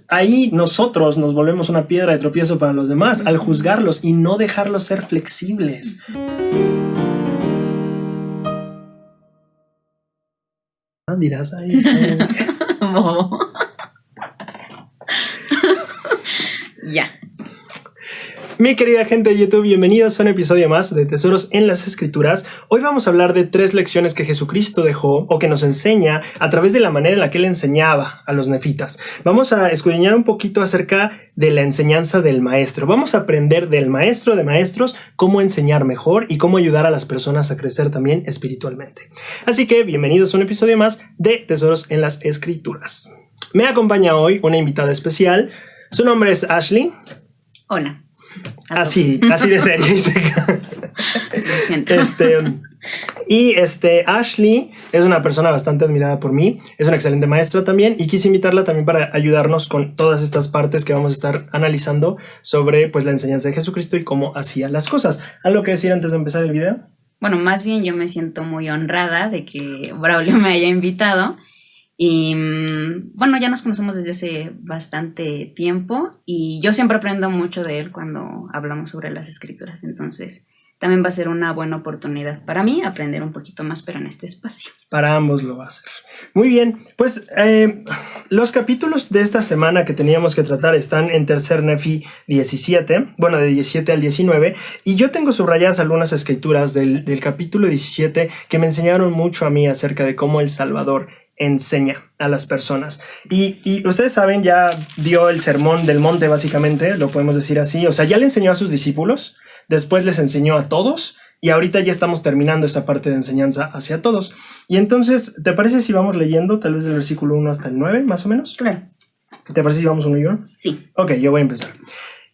ahí nosotros nos volvemos una piedra de tropiezo para los demás al juzgarlos y no dejarlos ser flexibles. Dirás ahí. Ya. Mi querida gente de YouTube, bienvenidos a un episodio más de Tesoros en las Escrituras. Hoy vamos a hablar de 3 lecciones que Jesucristo dejó o que nos enseña a través de la manera en la que Él enseñaba a los nefitas. Vamos a escudriñar un poquito acerca de la enseñanza del maestro. Vamos a aprender del maestro de maestros cómo enseñar mejor y cómo ayudar a las personas a crecer también espiritualmente. Así que bienvenidos a un episodio más de Tesoros en las Escrituras. Me acompaña hoy una invitada especial. Su nombre es Ashley. Hola. Así de serio. Lo siento. Ashley es una persona bastante admirada por mí, es una excelente maestra también y quise invitarla también para ayudarnos con todas estas partes que vamos a estar analizando sobre pues la enseñanza de Jesucristo y cómo hacía las cosas. ¿Algo que decir antes de empezar el video? Bueno, más bien yo me siento muy honrada de que Braulio me haya invitado. Y bueno, ya nos conocemos desde hace bastante tiempo y yo siempre aprendo mucho de él cuando hablamos sobre las escrituras. Entonces también va a ser una buena oportunidad para mí aprender un poquito más, pero en este espacio. Para ambos lo va a ser. Muy bien, pues los capítulos de esta semana que teníamos que tratar están en Tercer Nefi 17, bueno, de 17 al 19, y yo tengo subrayadas algunas escrituras del capítulo 17 que me enseñaron mucho a mí acerca de cómo el Salvador enseña a las personas. Y ustedes saben, ya dio el sermón del monte básicamente, lo podemos decir así. O sea, ya le enseñó a sus discípulos, después les enseñó a todos y ahorita ya estamos terminando esta parte de enseñanza hacia todos. Y entonces, ¿te parece si vamos leyendo tal vez del versículo 1 hasta el 9, más o menos? Claro. ¿Te parece si vamos uno y uno? Sí. Ok, yo voy a empezar.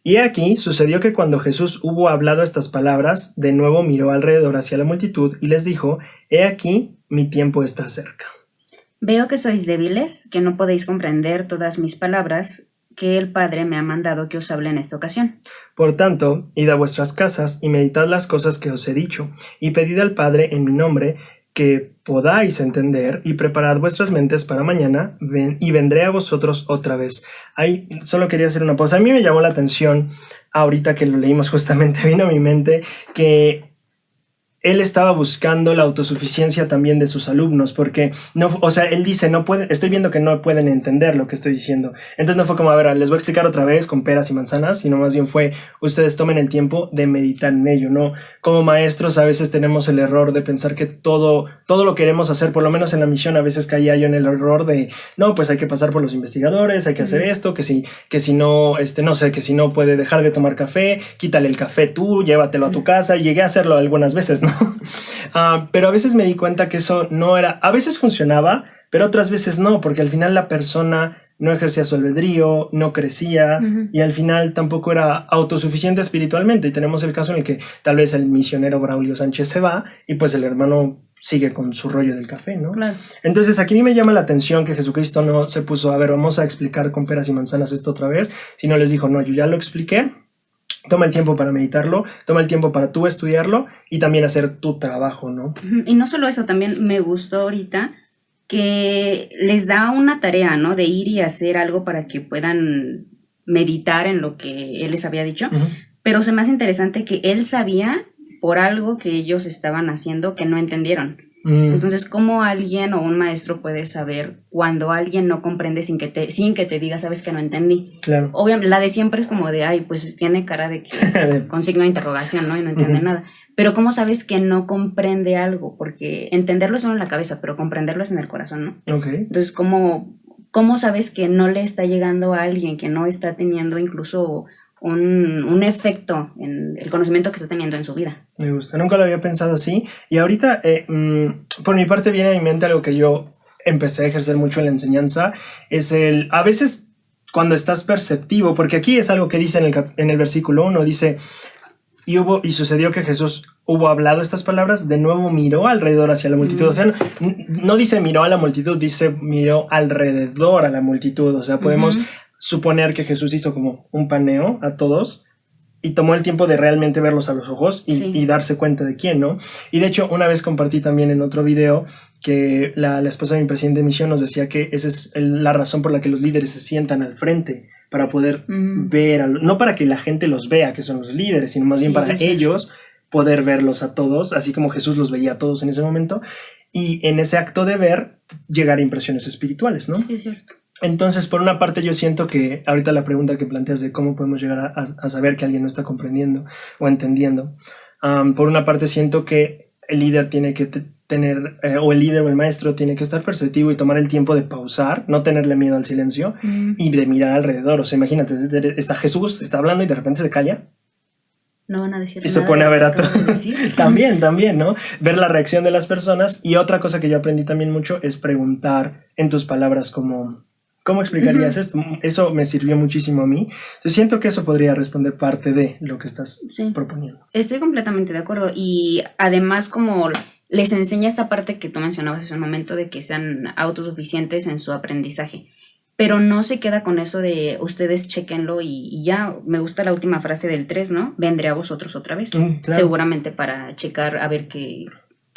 Y aquí sucedió que cuando Jesús hubo hablado estas palabras, de nuevo miró alrededor hacia la multitud y les dijo: He aquí, mi tiempo está cerca. Veo que sois débiles, que no podéis comprender todas mis palabras, que el Padre me ha mandado que os hable en esta ocasión. Por tanto, id a vuestras casas y meditad las cosas que os he dicho, y pedid al Padre en mi nombre que podáis entender, y preparad vuestras mentes para mañana, y vendré a vosotros otra vez. Ahí solo quería hacer una pausa. A mí me llamó la atención, ahorita que lo leímos justamente, vino a mi mente que él estaba buscando la autosuficiencia también de sus alumnos, porque no, o sea, él dice, no pueden, estoy viendo que no pueden entender lo que estoy diciendo. Entonces no fue como, a ver, les voy a explicar otra vez con peras y manzanas, sino más bien fue, ustedes tomen el tiempo de meditar en ello, ¿no? Como maestros a veces tenemos el error de pensar que todo lo queremos hacer, por lo menos en la misión a veces caía yo en el error de, no, pues hay que pasar por los investigadores, hay que hacer esto, que si no, no sé, que si no puede dejar de tomar café, quítale el café tú, llévatelo a tu casa. Llegué a hacerlo algunas veces, ¿no? Pero a veces me di cuenta que eso no era, a veces funcionaba, pero otras veces no, porque al final la persona no ejercía su albedrío, no crecía, y al final tampoco era autosuficiente espiritualmente. Y tenemos el caso en el que tal vez el misionero Braulio Sánchez se va y pues el hermano sigue con su rollo del café, ¿no? Claro. Entonces aquí a mí me llama la atención que Jesucristo no se puso, a ver, vamos a explicar con peras y manzanas esto otra vez, sino les dijo, no, yo ya lo expliqué. Toma el tiempo para meditarlo, toma el tiempo para tú estudiarlo y también hacer tu trabajo, ¿no? Y no solo eso, también me gustó ahorita que les da una tarea, ¿no? De ir y hacer algo para que puedan meditar en lo que él les había dicho. Pero se me hace interesante que él sabía por algo que ellos estaban haciendo que no entendieron. Entonces, ¿cómo alguien o un maestro puede saber cuando alguien no comprende sin que te diga, sabes que no entendí? Claro. Obviamente, la de siempre es como de, ay, pues tiene cara de que con signo de interrogación, ¿no? Y no entiende nada. Pero ¿cómo sabes que no comprende algo? Porque entenderlo es solo en la cabeza, pero comprenderlo es en el corazón, ¿no? Ok. Entonces, ¿cómo sabes que no le está llegando a alguien, que no está teniendo incluso un efecto en el conocimiento que está teniendo en su vida? Me gusta, nunca lo había pensado así. Y ahorita, por mi parte, viene a mi mente algo que yo empecé a ejercer mucho en la enseñanza. A veces, cuando estás perceptivo, porque aquí es algo que dice en el versículo 1, dice, y sucedió que Jesús hubo hablado estas palabras, de nuevo miró alrededor hacia la multitud. O sea, no dice miró a la multitud, dice miró alrededor a la multitud. O sea, podemos suponer que Jesús hizo como un paneo a todos y tomó el tiempo de realmente verlos a los ojos y darse cuenta de quién, ¿no? Y de hecho, una vez compartí también en otro video que la esposa de mi presidente de misión nos decía que esa es la razón por la que los líderes se sientan al frente, para poder ver, no para que la gente los vea que son los líderes, sino más bien para ellos poder verlos a todos, así como Jesús los veía a todos en ese momento, y en ese acto de ver llegar a impresiones espirituales, ¿no? Sí, es cierto. Entonces, por una parte yo siento que ahorita la pregunta que planteas de cómo podemos llegar a saber que alguien no está comprendiendo o entendiendo, por una parte siento que el líder tiene que tener, o el líder o el maestro tiene que estar perceptivo y tomar el tiempo de pausar, no tenerle miedo al silencio y de mirar alrededor. O sea, imagínate, está Jesús, está hablando y de repente se calla. No van a decir y nada. Y se pone a ver a todos. También, ¿no? Ver la reacción de las personas. Y otra cosa que yo aprendí también mucho es preguntar en tus palabras ¿cómo explicarías esto? Eso me sirvió muchísimo a mí. Yo siento que eso podría responder parte de lo que estás proponiendo. Estoy completamente de acuerdo. Y además, como les enseña esta parte que tú mencionabas hace un momento de que sean autosuficientes en su aprendizaje. Pero no se queda con eso de ustedes chequenlo y ya. Me gusta la última frase del 3, ¿no? Vendré a vosotros otra vez. Claro. Seguramente para checar a ver qué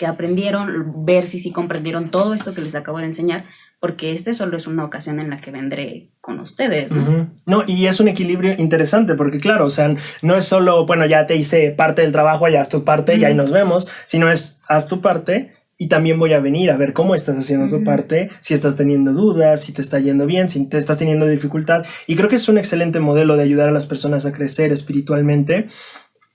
aprendieron, ver si sí comprendieron todo esto que les acabo de enseñar, porque solo es una ocasión en la que vendré con ustedes, ¿no? No, y es un equilibrio interesante, porque claro, o sea, no es solo, bueno, ya te hice parte del trabajo, ya haz tu parte, y ahí nos vemos, sino es, haz tu parte, y también voy a venir a ver cómo estás haciendo tu parte, si estás teniendo dudas, si te está yendo bien, si te estás teniendo dificultad. Y creo que es un excelente modelo de ayudar a las personas a crecer espiritualmente,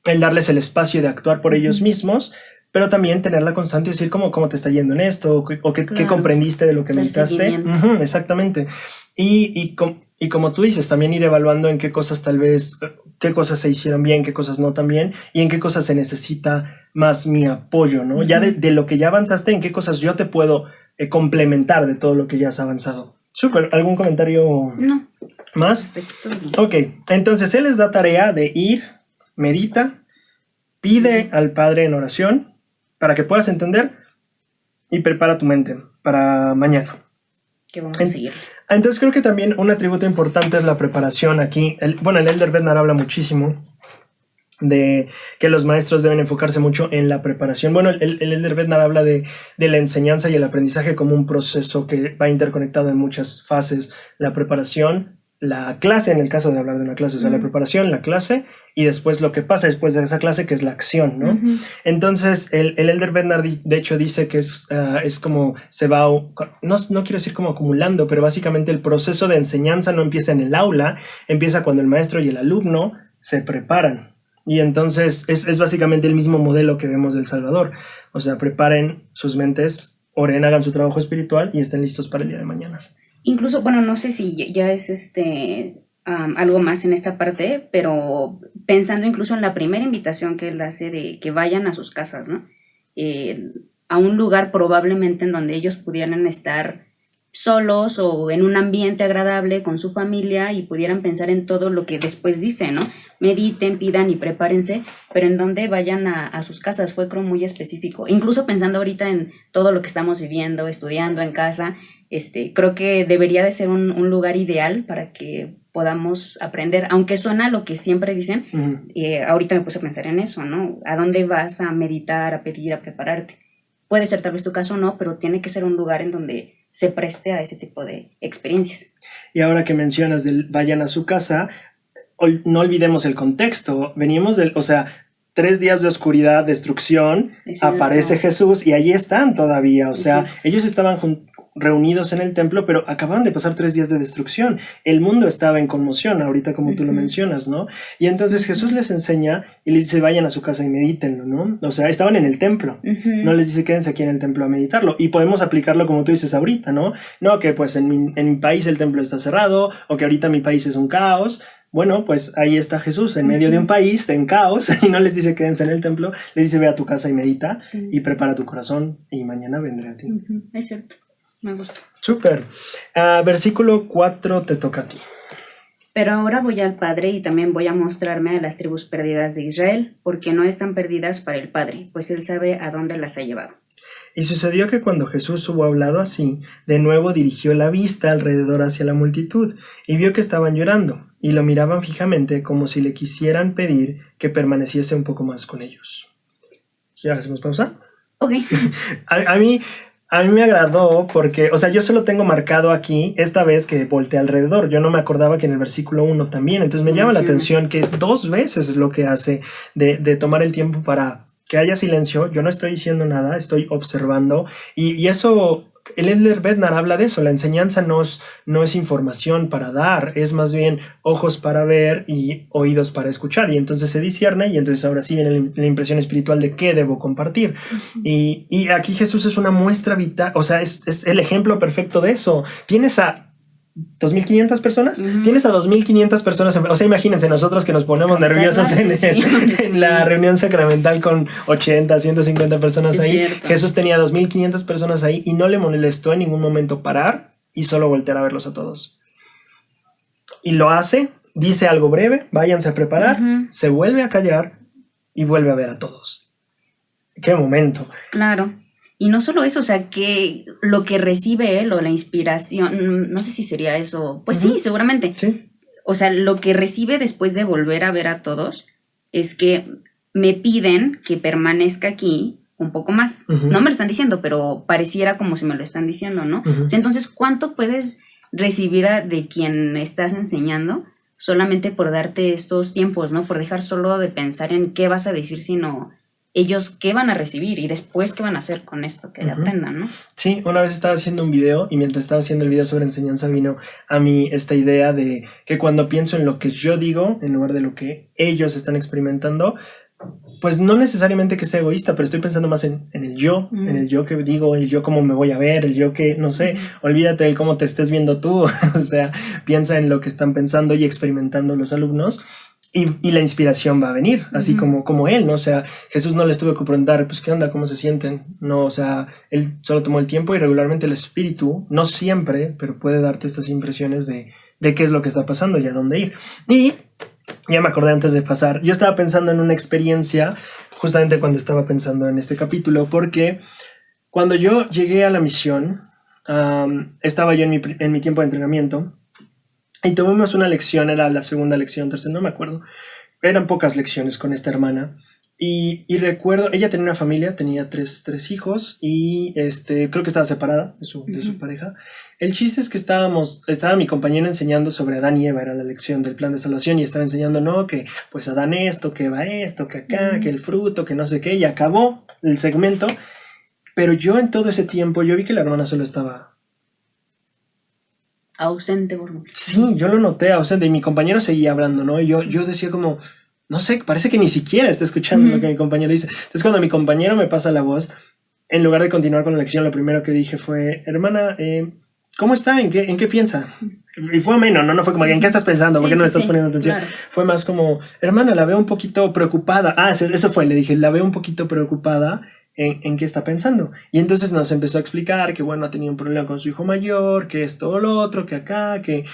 el darles el espacio de actuar por ellos mismos, pero también tener la constante y decir cómo te está yendo en esto, o qué comprendiste de lo que meditaste. Exactamente. Y como tú dices, también ir evaluando en qué cosas tal vez, qué cosas se hicieron bien, qué cosas no tan bien, y en qué cosas se necesita más mi apoyo, ¿no? Ya de lo que ya avanzaste, en qué cosas yo te puedo complementar de todo lo que ya has avanzado. Súper, ¿algún comentario más? Perfecto. Ok, entonces él les da tarea de ir, medita, pide al Padre en oración, para que puedas entender, y prepara tu mente para mañana. ¿Qué vamos a seguir? Entonces creo que también un atributo importante es la preparación aquí. El Elder Bednar habla muchísimo de que los maestros deben enfocarse mucho en la preparación. Bueno, el Elder Bednar habla de la enseñanza y el aprendizaje como un proceso que va interconectado en muchas fases. La preparación, la clase, en el caso de hablar de una clase, o sea, la preparación, la clase, y después lo que pasa después de esa clase, que es la acción, ¿no? Entonces, el Elder Bednar, de hecho, dice que es como se va, no quiero decir como acumulando, pero básicamente el proceso de enseñanza no empieza en el aula, empieza cuando el maestro y el alumno se preparan. Y entonces, es básicamente el mismo modelo que vemos del Salvador. O sea, preparen sus mentes, oren, hagan su trabajo espiritual y estén listos para el día de mañana. Incluso, bueno, no sé si ya es algo más en esta parte, pero pensando incluso en la primera invitación que él hace de que vayan a sus casas, ¿no? A un lugar probablemente en donde ellos pudieran estar solos o en un ambiente agradable con su familia y pudieran pensar en todo lo que después dice, ¿no? Mediten, pidan y prepárense, pero en donde vayan a sus casas fue creo muy específico. Incluso pensando ahorita en todo lo que estamos viviendo, estudiando en casa, creo que debería de ser un lugar ideal para que podamos aprender, aunque suena lo que siempre dicen, ahorita me puse a pensar en eso, ¿no? ¿A dónde vas a meditar, a pedir, a prepararte? Puede ser tal vez tu caso, no, pero tiene que ser un lugar en donde se preste a ese tipo de experiencias. Y ahora que mencionas del vayan a su casa, no olvidemos el contexto. Venimos 3 días de oscuridad, destrucción, aparece Jesús y allí están todavía. O sea, ellos estaban reunidos en el templo, pero acababan de pasar 3 días de destrucción. El mundo estaba en conmoción, ahorita como tú lo mencionas, ¿no? Y entonces Jesús les enseña y les dice, vayan a su casa y medítenlo, ¿no? O sea, estaban en el templo. No les dice, quédense aquí en el templo a meditarlo. Y podemos aplicarlo como tú dices ahorita, ¿no? No, que pues en mi país el templo está cerrado, o que ahorita mi país es un caos. Bueno, pues ahí está Jesús en medio de un país en caos y no les dice quédense en el templo, les dice ve a tu casa y medita y prepara tu corazón y mañana vendré a ti. Es cierto, me gusta. Súper. Versículo 4 te toca a ti. Pero ahora voy al Padre y también voy a mostrarme a las tribus perdidas de Israel, porque no están perdidas para el Padre, pues Él sabe a dónde las ha llevado. Y sucedió que cuando Jesús hubo hablado así, de nuevo dirigió la vista alrededor hacia la multitud, y vio que estaban llorando, y lo miraban fijamente como si le quisieran pedir que permaneciese un poco más con ellos. ¿Ya hacemos pausa? Ok. A mí A mí me agradó porque, o sea, yo solo tengo marcado aquí esta vez que volteé alrededor. Yo no me acordaba que en el versículo 1 también. Entonces me llama la atención que es 2 veces lo que hace de tomar el tiempo para que haya silencio. Yo no estoy diciendo nada, estoy observando. Y eso, el Elder Bednar habla de eso. La enseñanza no es información para dar, es más bien ojos para ver y oídos para escuchar. Y entonces se discierne y entonces ahora sí viene la impresión espiritual de qué debo compartir. Y aquí Jesús es una muestra vital, o sea, es el ejemplo perfecto de eso. Tienes a 2.500 personas, tienes a 2.500 personas, o sea, imagínense nosotros que nos ponemos nerviosos en la reunión sacramental con 80, 150 personas ahí. Cierto. Jesús tenía 2.500 personas ahí y no le molestó en ningún momento parar y solo voltear a verlos a todos. Y lo hace, dice algo breve, váyanse a preparar, se vuelve a callar y vuelve a ver a todos. ¡Qué momento! Claro. Y no solo eso, o sea, que lo que recibe él o la inspiración, no sé si sería eso, pues sí, seguramente. Sí. O sea, lo que recibe después de volver a ver a todos es que me piden que permanezca aquí un poco más. No me lo están diciendo, pero pareciera como si me lo están diciendo, ¿no? O sea, entonces, ¿cuánto puedes recibir de quien estás enseñando solamente por darte estos tiempos, ¿no? Por dejar solo de pensar en qué vas a decir, sino ellos qué van a recibir y después qué van a hacer con esto que aprendan, ¿no? Sí, una vez estaba haciendo un video y mientras estaba haciendo el video sobre enseñanza vino a mí esta idea de que cuando pienso en lo que yo digo en lugar de lo que ellos están experimentando, pues no necesariamente que sea egoísta, pero estoy pensando más en el yo, en el yo que digo, el yo cómo me voy a ver, el yo que, no sé, olvídate de cómo te estés viendo tú, o sea, piensa en lo que están pensando y experimentando los alumnos. Y la inspiración va a venir, así como él, ¿no? O sea, Jesús no les tuvo que preguntar, pues, ¿qué onda? ¿Cómo se sienten? No, o sea, él solo tomó el tiempo y regularmente el Espíritu, no siempre, pero puede darte estas impresiones de qué es lo que está pasando y a dónde ir. Y ya me acordé antes de pasar, yo estaba pensando en una experiencia, justamente cuando estaba pensando en este capítulo, porque cuando yo llegué a la misión, estaba yo en mi tiempo de entrenamiento, y tuvimos una lección, era la segunda lección, tercera, no me acuerdo. Eran pocas lecciones con esta hermana. Y recuerdo, ella tenía una familia, tenía tres hijos y creo que estaba separada de su pareja. El chiste es que estaba mi compañero enseñando sobre Adán y Eva, era la lección del plan de salvación y estaba enseñando, no, que pues Adán esto, que Eva esto, que acá, que el fruto, que no sé qué, y acabó el segmento. Pero yo en todo ese tiempo, yo vi que la hermana solo estaba ausente por mucho. Sí, yo lo noté ausente y mi compañero seguía hablando, ¿no? Y yo decía como, no sé, parece que ni siquiera está escuchando lo que mi compañero dice. Entonces cuando mi compañero me pasa la voz, en lugar de continuar con la lección, lo primero que dije fue, hermana, ¿cómo está? ¿En qué piensa? Y fue ameno, no fue como, ¿en qué estás pensando? ¿Por qué no estás poniendo atención? Claro. Fue más como, hermana, la veo un poquito preocupada. Eso fue, le dije, la veo un poquito preocupada. En qué está pensando. Y entonces nos empezó a explicar que, bueno, ha tenido un problema con su hijo mayor, que esto o lo otro, que acá, que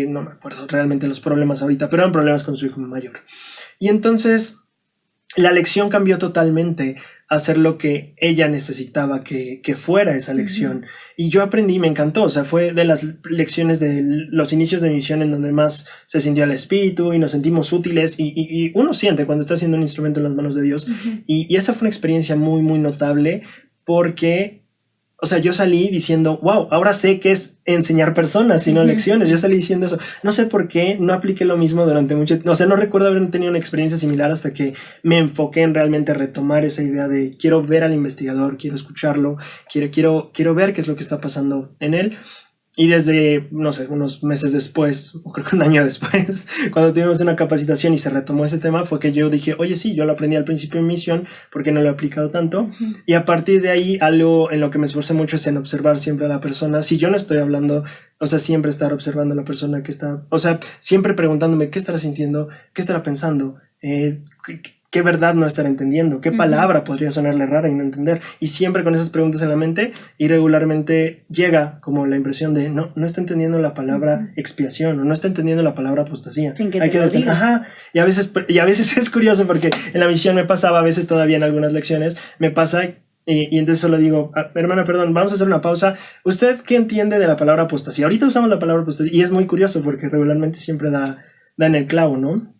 no me acuerdo realmente los problemas ahorita, pero eran problemas con su hijo mayor. Y entonces la lección cambió totalmente a ser lo que ella necesitaba que fuera esa lección. Y yo aprendí, me encantó, o sea, fue de las lecciones de los inicios de mi misión en donde más se sintió el espíritu y nos sentimos útiles y uno siente cuando está haciendo un instrumento en las manos de Dios. Y esa fue una experiencia muy, muy notable porque, o sea, yo salí diciendo, wow, ahora sé que es enseñar personas y no lecciones. Yo salí diciendo eso. No sé por qué no apliqué lo mismo durante mucho tiempo. O sea, no recuerdo haber tenido una experiencia similar hasta que me enfoqué en realmente retomar esa idea de quiero ver al investigador, quiero escucharlo, quiero ver qué es lo que está pasando en él. Y desde, no sé, unos meses después, o creo que un año después, cuando tuvimos una capacitación y se retomó ese tema, fue que yo dije, oye, sí, yo lo aprendí al principio de mi misión, porque no lo he aplicado tanto. Y a partir de ahí, algo en lo que me esforcé mucho es en observar siempre a la persona. Si yo no estoy hablando, o sea, siempre estar observando a la persona que está, o sea, siempre preguntándome qué estará sintiendo, qué estará pensando, qué verdad no estará entendiendo, qué palabra podría sonarle rara y no entender. Y siempre con esas preguntas en la mente, y regularmente llega como la impresión de no está entendiendo la palabra expiación o no está entendiendo la palabra apostasía. Sin que te lo diga. Ajá. Y a veces es curioso porque en la misión me pasaba, a veces todavía en algunas lecciones, me pasa y entonces solo digo, hermana, perdón, vamos a hacer una pausa. ¿Usted qué entiende de la palabra apostasía? Ahorita usamos la palabra apostasía y es muy curioso porque regularmente siempre da en el clavo, ¿no?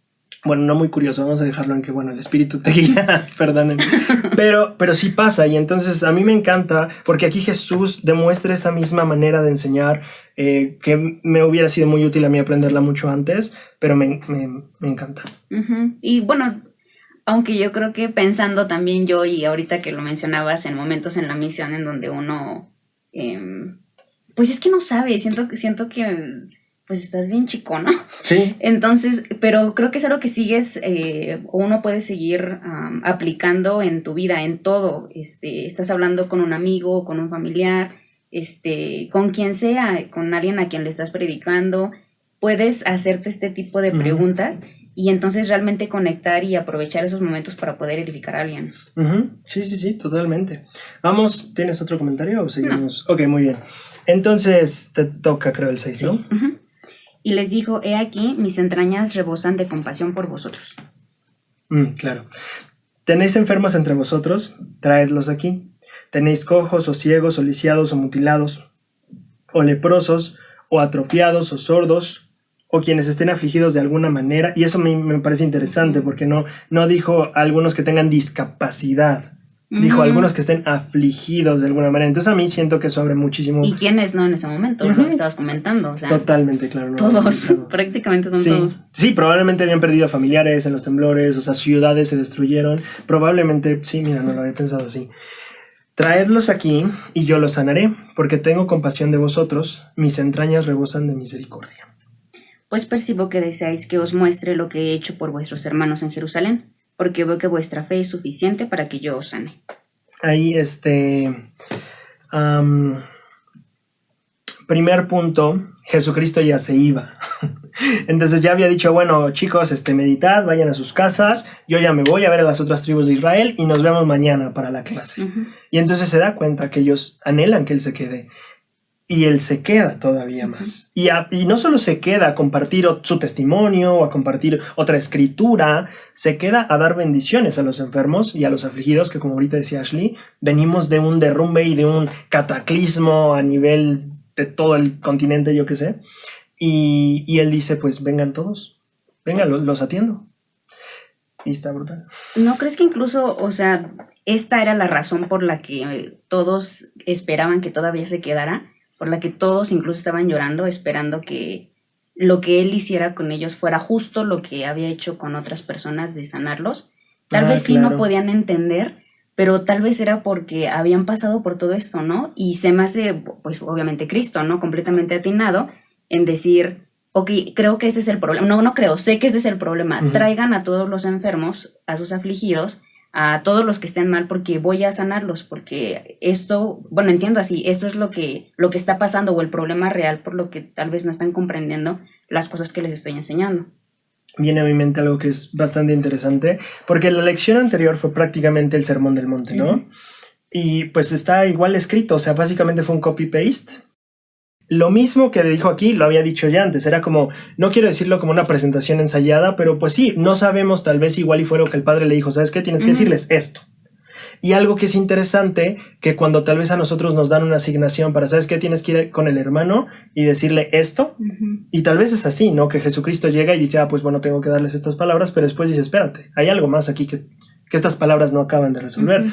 Bueno, no muy curioso, vamos a dejarlo en que, bueno, el espíritu te guía, perdonen. Pero sí pasa, y entonces a mí me encanta, porque aquí Jesús demuestra esta misma manera de enseñar, que me hubiera sido muy útil a mí aprenderla mucho antes, pero me encanta. Y bueno, aunque yo creo que pensando también yo, y ahorita que lo mencionabas, en momentos en la misión en donde uno, pues es que no sabe, siento que pues estás bien chico, ¿no? Sí. Entonces, pero creo que es algo que sigues, o uno puede seguir aplicando en tu vida, en todo. Estás hablando con un amigo, con un familiar, con quien sea, con alguien a quien le estás predicando, puedes hacerte este tipo de preguntas y entonces realmente conectar y aprovechar esos momentos para poder edificar a alguien. Sí, totalmente. Vamos, ¿tienes otro comentario o seguimos? No. Ok, muy bien. Entonces te toca, creo, el 6, ¿no? Y les dijo, he aquí, mis entrañas rebosan de compasión por vosotros. Claro. ¿Tenéis enfermos entre vosotros? Traedlos aquí. ¿Tenéis cojos o ciegos o lisiados o mutilados o leprosos o atrofiados o sordos o quienes estén afligidos de alguna manera? Y eso me parece interesante porque no dijo a algunos que tengan discapacidad. Dijo algunos que estén afligidos de alguna manera. Entonces a mí siento que eso abre muchísimo. ¿Y quiénes no en ese momento? Lo que estabas comentando. O sea, totalmente, claro. No, todos, prácticamente son todos. Sí, probablemente habían perdido familiares en los temblores, o sea, ciudades se destruyeron. Probablemente, sí, mira, no lo había pensado así. Traedlos aquí y yo los sanaré, porque tengo compasión de vosotros, mis entrañas rebosan de misericordia. Pues percibo que deseáis que os muestre lo que he hecho por vuestros hermanos en Jerusalén, porque veo que vuestra fe es suficiente para que yo os sane. Ahí, primer punto, Jesucristo ya se iba. Entonces ya había dicho, bueno, chicos, meditad, vayan a sus casas, yo ya me voy a ver a las otras tribus de Israel y nos vemos mañana para la clase. Y entonces se da cuenta que ellos anhelan que él se quede. Y él se queda todavía más. Y no solo se queda a compartir su testimonio o a compartir otra escritura, se queda a dar bendiciones a los enfermos y a los afligidos, que como ahorita decía Ashley, venimos de un derrumbe y de un cataclismo a nivel de todo el continente, yo qué sé. Y él dice, pues vengan todos, vengan, los atiendo. Y está brutal. ¿No crees que incluso, o sea, esta era la razón por la que todos esperaban que todavía se quedara? Por la que todos incluso estaban llorando, esperando que lo que él hiciera con ellos fuera justo lo que había hecho con otras personas de sanarlos. Tal vez sí no podían entender, pero tal vez era porque habían pasado por todo esto, ¿no? Y se me hace, pues obviamente Cristo, ¿no? Completamente atinado en decir, ok, creo que ese es el problema. No creo, sé que ese es el problema. Traigan a todos los enfermos, a sus afligidos, a todos los que estén mal, porque voy a sanarlos, porque esto, bueno, entiendo así, esto es lo que está pasando, o el problema real por lo que tal vez no están comprendiendo las cosas que les estoy enseñando. Viene a mi mente algo que es bastante interesante, porque la lección anterior fue prácticamente el Sermón del Monte, ¿no? Y pues está igual escrito, o sea, básicamente fue un copy-paste. Lo mismo que dijo aquí lo había dicho ya antes, era como, no quiero decirlo como una presentación ensayada, pero pues sí, no sabemos, tal vez igual y fue lo que el padre le dijo, ¿sabes qué? Tienes que decirles esto. Y algo que es interesante, que cuando tal vez a nosotros nos dan una asignación para, ¿sabes qué? Tienes que ir con el hermano y decirle esto, y tal vez es así, ¿no? Que Jesucristo llega y dice, pues bueno, tengo que darles estas palabras, pero después dice, espérate, hay algo más aquí que estas palabras no acaban de resolver.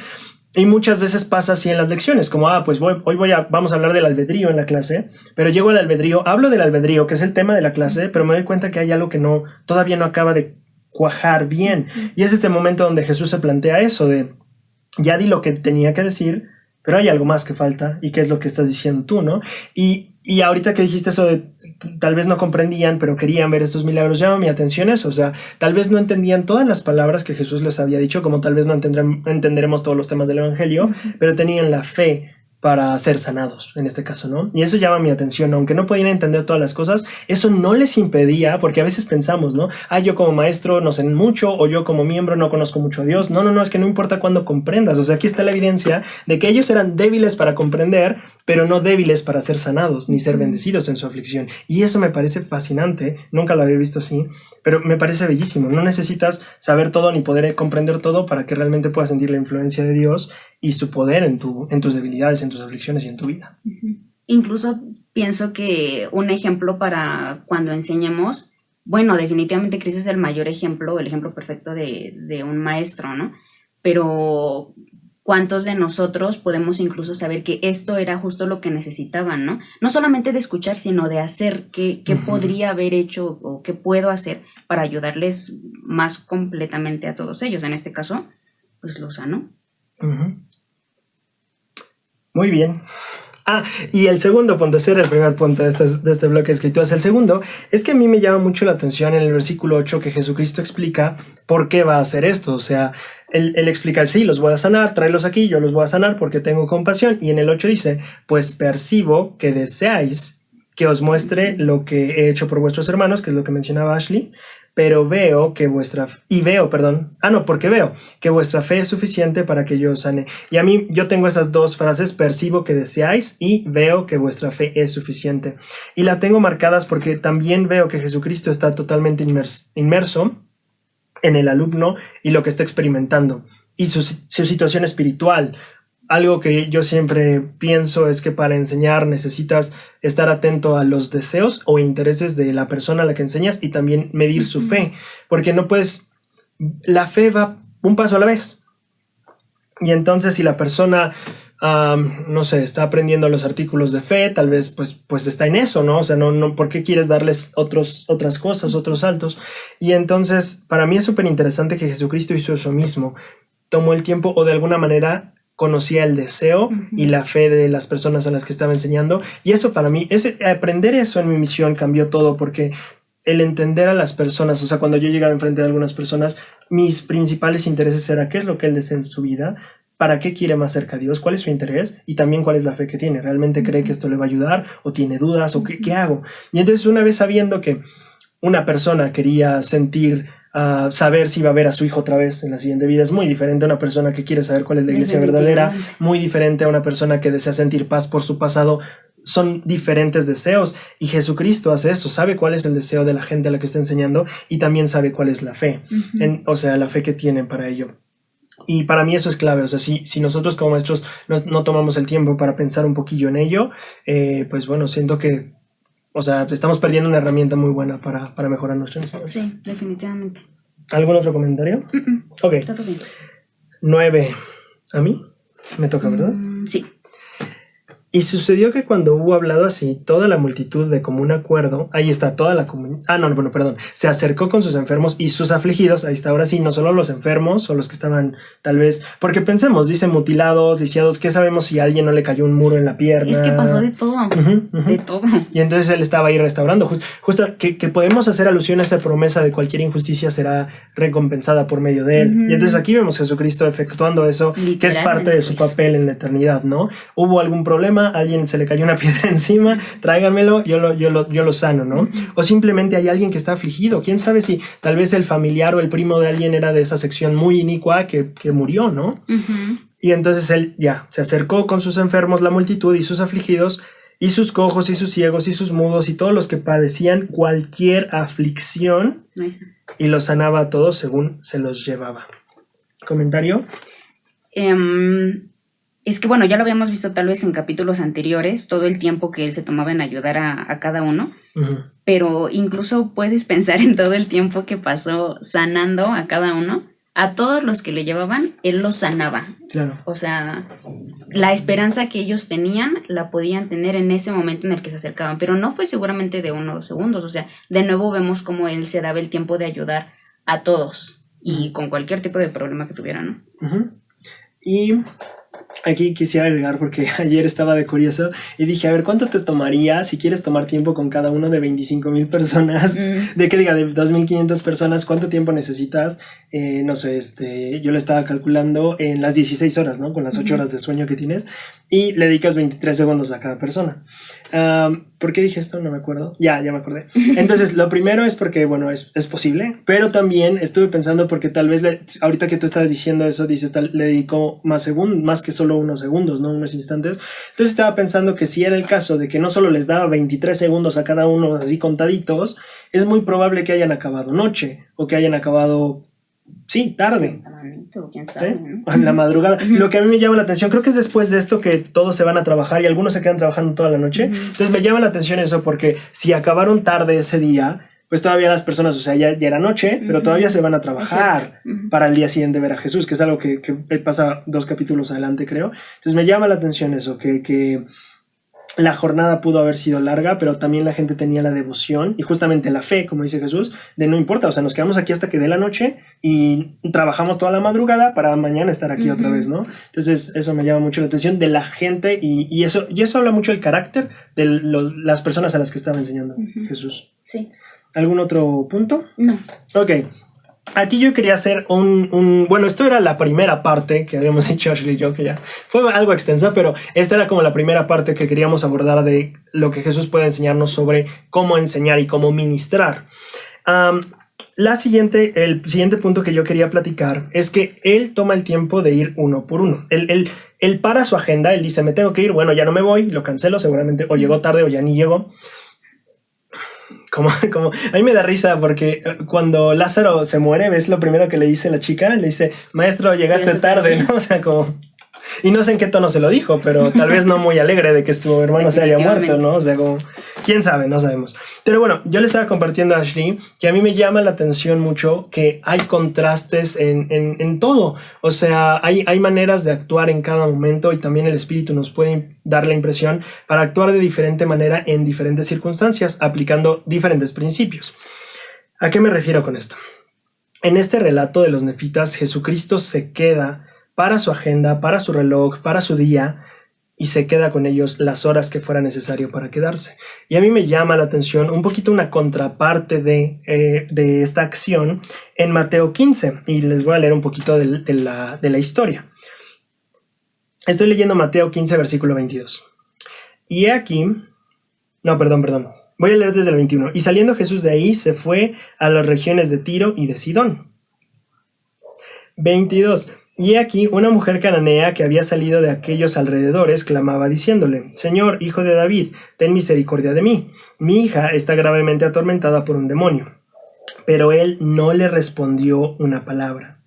Y muchas veces pasa así en las lecciones, como, pues vamos a hablar del albedrío en la clase, pero llego al albedrío, hablo del albedrío, que es el tema de la clase, pero me doy cuenta que hay algo que todavía no acaba de cuajar bien. Y es este momento donde Jesús se plantea eso de, ya di lo que tenía que decir, pero hay algo más que falta, y qué es lo que estás diciendo tú, ¿no? Y ahorita que dijiste eso de, tal vez no comprendían, pero querían ver estos milagros, llama mi atención eso, o sea, tal vez no entendían todas las palabras que Jesús les había dicho, como tal vez no entenderemos todos los temas del evangelio, pero tenían la fe para ser sanados, en este caso, ¿no? Y eso llama mi atención, aunque no podían entender todas las cosas, eso no les impedía, porque a veces pensamos, ¿no? Yo como maestro no sé mucho, o yo como miembro no conozco mucho a Dios. No, es que no importa cuándo comprendas, o sea, aquí está la evidencia de que ellos eran débiles para comprender, pero no débiles para ser sanados, ni ser bendecidos en su aflicción. Y eso me parece fascinante, nunca lo había visto así, pero me parece bellísimo. No necesitas saber todo ni poder comprender todo para que realmente puedas sentir la influencia de Dios y su poder en tus debilidades, en tus aflicciones y en tu vida. Incluso pienso que un ejemplo para cuando enseñemos bueno, definitivamente Cristo es el mayor ejemplo, el ejemplo perfecto de un maestro, ¿no? Pero ¿cuántos de nosotros podemos incluso saber que esto era justo lo que necesitaban, ¿no? No solamente de escuchar, sino de hacer, qué podría haber hecho o qué puedo hacer para ayudarles más completamente a todos ellos. En este caso, pues lo sanó. Muy bien. Y el segundo punto, ese era el primer punto de este bloque de escrituras. El segundo es que a mí me llama mucho la atención en el versículo 8 que Jesucristo explica por qué va a hacer esto. O sea, él explica, sí, los voy a sanar, tráelos aquí, yo los voy a sanar porque tengo compasión. Y en el 8 dice, pues percibo que deseáis que os muestre lo que he hecho por vuestros hermanos, que es lo que mencionaba Ashley, pero veo que porque veo que vuestra fe es suficiente para que yo os sane. Y a mí, yo tengo esas dos frases, percibo que deseáis y veo que vuestra fe es suficiente. Y la tengo marcadas porque también veo que Jesucristo está totalmente inmerso en el alumno y lo que está experimentando y su situación espiritual. Algo que yo siempre pienso es que para enseñar necesitas estar atento a los deseos o intereses de la persona a la que enseñas y también medir su fe, porque no puedes, la fe va un paso a la vez. Y entonces si la persona, no sé, está aprendiendo los artículos de fe, tal vez pues está en eso, ¿no? O sea, no, ¿por qué quieres darles otras cosas, otros saltos? Y entonces para mí es súper interesante que Jesucristo hizo eso mismo, tomó el tiempo o de alguna manera conocía el deseo y la fe de las personas a las que estaba enseñando, y eso para mí, aprender eso en mi misión cambió todo, porque el entender a las personas, o sea, cuando yo llegaba enfrente de algunas personas, mis principales intereses era qué es lo que él desea en su vida, para qué quiere más cerca a Dios, cuál es su interés y también cuál es la fe que tiene, realmente cree que esto le va a ayudar o tiene dudas o qué hago. Y entonces una vez sabiendo que una persona quería saber si va a ver a su hijo otra vez en la siguiente vida, es muy diferente a una persona que quiere saber cuál es la iglesia verdadera, muy diferente a una persona que desea sentir paz por su pasado. Son diferentes deseos y Jesucristo hace eso, sabe cuál es el deseo de la gente a la que está enseñando y también sabe cuál es la fe, o sea, la fe que tienen para ello. Y para mí eso es clave, o sea, si nosotros como maestros no tomamos el tiempo para pensar un poquillo en ello, pues bueno, siento que, o sea, estamos perdiendo una herramienta muy buena para mejorar nuestra enseñanza. Sí, definitivamente. ¿Algún otro comentario? Ok. Todo bien. 9. ¿A mí? Me toca, ¿verdad? Sí. Y sucedió que cuando hubo hablado así, toda la multitud de común acuerdo, ahí está toda la comunidad, se acercó con sus enfermos y sus afligidos, ahí está, ahora sí, no solo los enfermos o los que estaban tal vez, porque pensemos, dice mutilados, lisiados, ¿qué sabemos si a alguien no le cayó un muro en la pierna? Es que pasó de todo, de todo. Y entonces él estaba ahí restaurando, justo que podemos hacer alusión a esa promesa de cualquier injusticia será recompensada por medio de él. Y entonces aquí vemos a Jesucristo efectuando eso, que es parte de su papel en la eternidad, ¿no? Hubo algún problema, a alguien se le cayó una piedra encima, tráiganmelo, yo lo sano, ¿no? O simplemente hay alguien que está afligido, quién sabe si tal vez el familiar o el primo de alguien era de esa sección muy inicua que murió, ¿no? Y entonces él se acercó con sus enfermos, la multitud y sus afligidos, y sus cojos y sus ciegos y sus mudos y todos los que padecían cualquier aflicción, y los sanaba a todos según se los llevaba. ¿Comentario? Es que bueno, ya lo habíamos visto tal vez en capítulos anteriores, todo el tiempo que él se tomaba en ayudar a cada uno, pero incluso puedes pensar en todo el tiempo que pasó sanando a cada uno, a todos los que le llevaban, él los sanaba. Claro. O sea, la esperanza que ellos tenían la podían tener en ese momento en el que se acercaban, pero no fue seguramente de 1 o 2 segundos, o sea, de nuevo vemos cómo él se daba el tiempo de ayudar a todos y con cualquier tipo de problema que tuvieran, ¿no? Y aquí quisiera agregar, porque ayer estaba de curioso y dije, a ver, ¿cuánto te tomaría si quieres tomar tiempo con cada uno de 25,000 personas? De 2,500 personas, ¿cuánto tiempo necesitas? No sé, yo lo estaba calculando en las 16 horas, ¿no? Con las 8 horas de sueño que tienes, y le dedicas 23 segundos a cada persona. ¿Por qué dije esto? No me acuerdo. Ya me acordé. Entonces, lo primero es porque, bueno, es posible, pero también estuve pensando porque tal vez, ahorita que tú estabas diciendo eso, dices, le dedicó más que solo unos segundos, ¿no? Unos instantes. Entonces estaba pensando que si era el caso de que no solo les daba 23 segundos a cada uno así contaditos, es muy probable que hayan acabado noche o que hayan acabado, sí, tarde. ¿Quién sabe, ¿no? En la madrugada. Lo que a mí me llama la atención, creo que es después de esto que todos se van a trabajar y algunos se quedan trabajando toda la noche. Entonces me llama la atención eso porque si acabaron tarde ese día, pues todavía las personas, o sea, ya era noche, pero todavía se van a trabajar para el día siguiente ver a Jesús, que es algo que pasa 2 capítulos adelante, creo. Entonces me llama la atención eso, que la jornada pudo haber sido larga, pero también la gente tenía la devoción y justamente la fe, como dice Jesús, de no importa, o sea, nos quedamos aquí hasta que dé la noche y trabajamos toda la madrugada para mañana estar aquí otra vez, ¿no? Entonces eso me llama mucho la atención de la gente y eso habla mucho del carácter de las personas a las que estaba enseñando Jesús. Sí. ¿Algún otro punto? No. Ok. Aquí yo quería hacer bueno, esto era la primera parte que habíamos hecho Ashley y yo, que ya fue algo extensa, pero esta era como la primera parte que queríamos abordar de lo que Jesús puede enseñarnos sobre cómo enseñar y cómo ministrar. El siguiente punto que yo quería platicar es que él toma el tiempo de ir uno por uno. Él para su agenda, él dice, me tengo que ir, bueno, ya no me voy, lo cancelo seguramente, o llegó tarde o ya ni llegó. Como a mí me da risa porque cuando Lázaro se muere, ves lo primero que le dice la chica, le dice, maestro, llegaste tarde, ¿no? O sea, como... Y no sé en qué tono se lo dijo, pero tal vez no muy alegre de que su hermano se haya muerto, ¿no? O sea, como... ¿Quién sabe? No sabemos. Pero bueno, yo le estaba compartiendo a Ashley que a mí me llama la atención mucho que hay contrastes en todo. O sea, hay maneras de actuar en cada momento y también el Espíritu nos puede dar la impresión para actuar de diferente manera en diferentes circunstancias, aplicando diferentes principios. ¿A qué me refiero con esto? En este relato de los nefitas, Jesucristo se queda para su agenda, para su reloj, para su día, y se queda con ellos las horas que fuera necesario para quedarse. Y a mí me llama la atención un poquito una contraparte de esta acción en Mateo 15, y les voy a leer un poquito de la historia. Estoy leyendo Mateo 15, versículo 22. Y he aquí... No, perdón. Voy a leer desde el 21. Y saliendo Jesús de ahí, se fue a las regiones de Tiro y de Sidón. 22. Y he aquí una mujer cananea que había salido de aquellos alrededores clamaba diciéndole, Señor, hijo de David, ten misericordia de mí. Mi hija está gravemente atormentada por un demonio. Pero él no le respondió una palabra.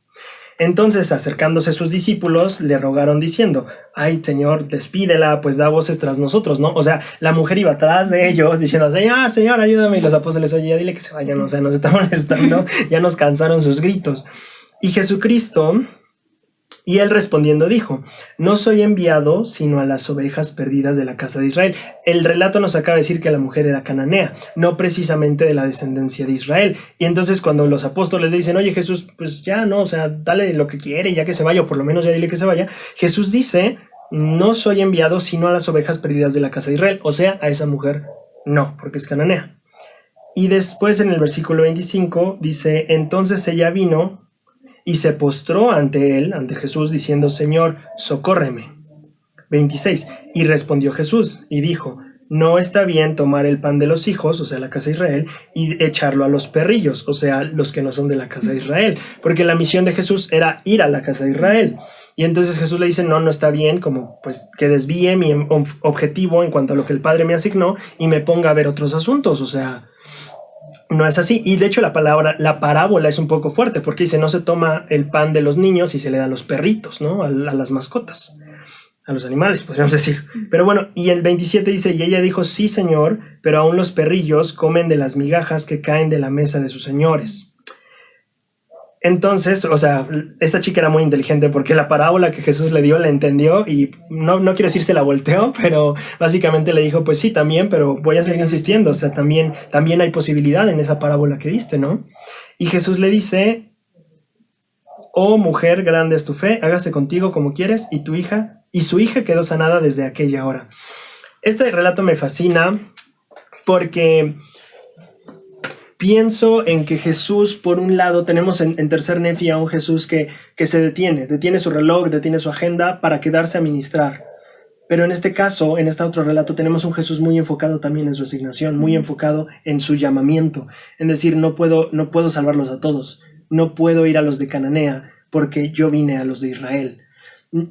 Entonces, acercándose sus discípulos, le rogaron diciendo, ay, Señor, despídela, pues da voces tras nosotros, ¿no? O sea, la mujer iba atrás de ellos diciendo, Señor, ayúdame. Y los apóstoles, oye, ya dile que se vayan, o sea, nos está molestando, ya nos cansaron sus gritos. Y Jesucristo... Y él respondiendo dijo, no soy enviado sino a las ovejas perdidas de la casa de Israel. El relato nos acaba de decir que la mujer era cananea, no precisamente de la descendencia de Israel. Y entonces cuando los apóstoles le dicen, oye Jesús, pues ya no, o sea, dale lo que quiere ya que se vaya, o por lo menos ya dile que se vaya. Jesús dice, no soy enviado sino a las ovejas perdidas de la casa de Israel. O sea, a esa mujer no, porque es cananea. Y después en el versículo 25 dice, entonces ella vino y se postró ante él, ante Jesús, diciendo, Señor, socórreme. 26. Y respondió Jesús y dijo, no está bien tomar el pan de los hijos, o sea, la casa de Israel, y echarlo a los perrillos, o sea, los que no son de la casa de Israel. Porque la misión de Jesús era ir a la casa de Israel. Y entonces Jesús le dice, no está bien, como pues que desvíe mi objetivo en cuanto a lo que el Padre me asignó y me ponga a ver otros asuntos, o sea... No es así, y de hecho la parábola es un poco fuerte porque dice no se toma el pan de los niños y se le da a los perritos, ¿no? A las mascotas, a los animales, podríamos decir. Pero bueno, y el 27 dice, y ella dijo, sí señor, pero aún los perrillos comen de las migajas que caen de la mesa de sus señores. Entonces, o sea, esta chica era muy inteligente porque la parábola que Jesús le dio la entendió y no quiero decir se la volteó, pero básicamente le dijo, pues sí, también, pero voy a seguir insistiendo, o sea, también hay posibilidad en esa parábola que diste, ¿no? Y Jesús le dice, oh mujer, grande es tu fe, hágase contigo como quieres, y su hija quedó sanada desde aquella hora. Este relato me fascina porque... Pienso en que Jesús, por un lado, tenemos en tercer Nefi a un Jesús que se detiene su reloj, detiene su agenda para quedarse a ministrar. Pero en este caso, en este otro relato, tenemos un Jesús muy enfocado también en su asignación, muy enfocado en su llamamiento. En decir, no puedo salvarlos a todos, no puedo ir a los de Cananea porque yo vine a los de Israel.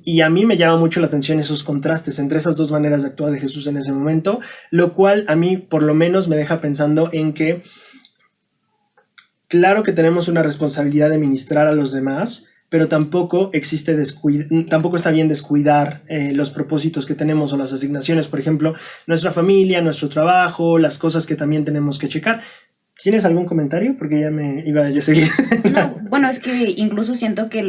Y a mí me llama mucho la atención esos contrastes entre esas dos maneras de actuar de Jesús en ese momento, lo cual a mí por lo menos me deja pensando en que claro que tenemos una responsabilidad de ministrar a los demás, pero tampoco está bien descuidar los propósitos que tenemos o las asignaciones, por ejemplo, nuestra familia, nuestro trabajo, las cosas que también tenemos que checar. ¿Tienes algún comentario? Porque ya me iba yo a seguir. No, bueno, es que incluso siento que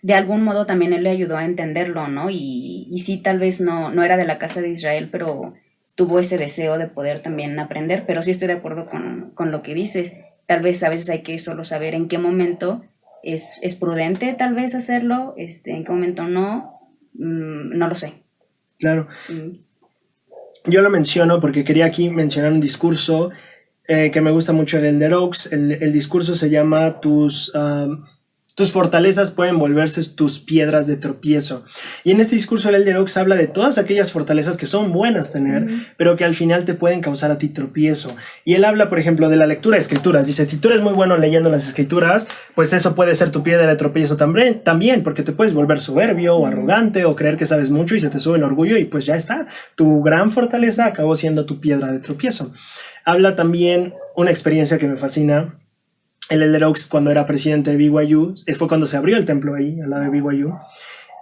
de algún modo también él le ayudó a entenderlo, ¿no? Y sí, tal vez no era de la casa de Israel, pero tuvo ese deseo de poder también aprender, pero sí estoy de acuerdo con lo que dices. Tal vez a veces hay que solo saber en qué momento es prudente tal vez hacerlo, en qué momento no lo sé. Claro. Yo lo menciono porque quería aquí mencionar un discurso que me gusta mucho, el Elder Oaks. El discurso se llama tus fortalezas pueden volverse tus piedras de tropiezo. Y en este discurso el Elder Oaks habla de todas aquellas fortalezas que son buenas tener, pero que al final te pueden causar a ti tropiezo. Y él habla, por ejemplo, de la lectura de escrituras. Dice, si tú eres muy bueno leyendo las escrituras, pues eso puede ser tu piedra de tropiezo también, porque te puedes volver soberbio o arrogante o creer que sabes mucho y se te sube el orgullo y pues ya está. Tu gran fortaleza acabó siendo tu piedra de tropiezo. Habla también una experiencia que me fascina. El Elder Oaks, cuando era presidente de BYU, fue cuando se abrió el templo ahí, al lado de BYU,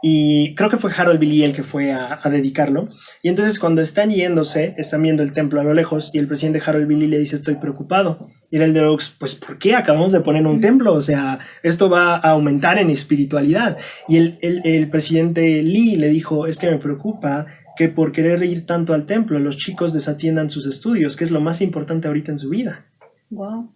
y creo que fue Harold Billy el que fue a dedicarlo. Y entonces cuando están yéndose, están viendo el templo a lo lejos, y el presidente Harold Billy le dice, estoy preocupado. Y el Elder Oaks, pues, ¿por qué? Acabamos de poner un templo, o sea, esto va a aumentar en espiritualidad. Y el presidente Lee le dijo, es que me preocupa que por querer ir tanto al templo, los chicos desatiendan sus estudios, que es lo más importante ahorita en su vida. Wow.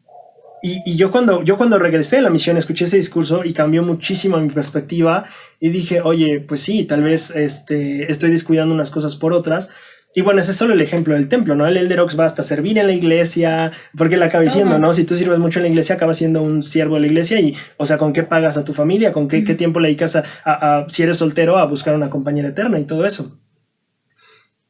Y yo cuando regresé a la misión escuché ese discurso y cambió muchísimo mi perspectiva y dije, oye, pues sí, tal vez estoy descuidando unas cosas por otras. Y bueno, ese es solo el ejemplo del templo, ¿no? El Elder Oaks va hasta servir en la iglesia, porque él acaba diciendo, ¿no? Si tú sirves mucho en la iglesia, acabas siendo un siervo de la iglesia y, o sea, ¿con qué pagas a tu familia? ¿Con qué tiempo le dedicas si eres soltero, a buscar una compañera eterna y todo eso?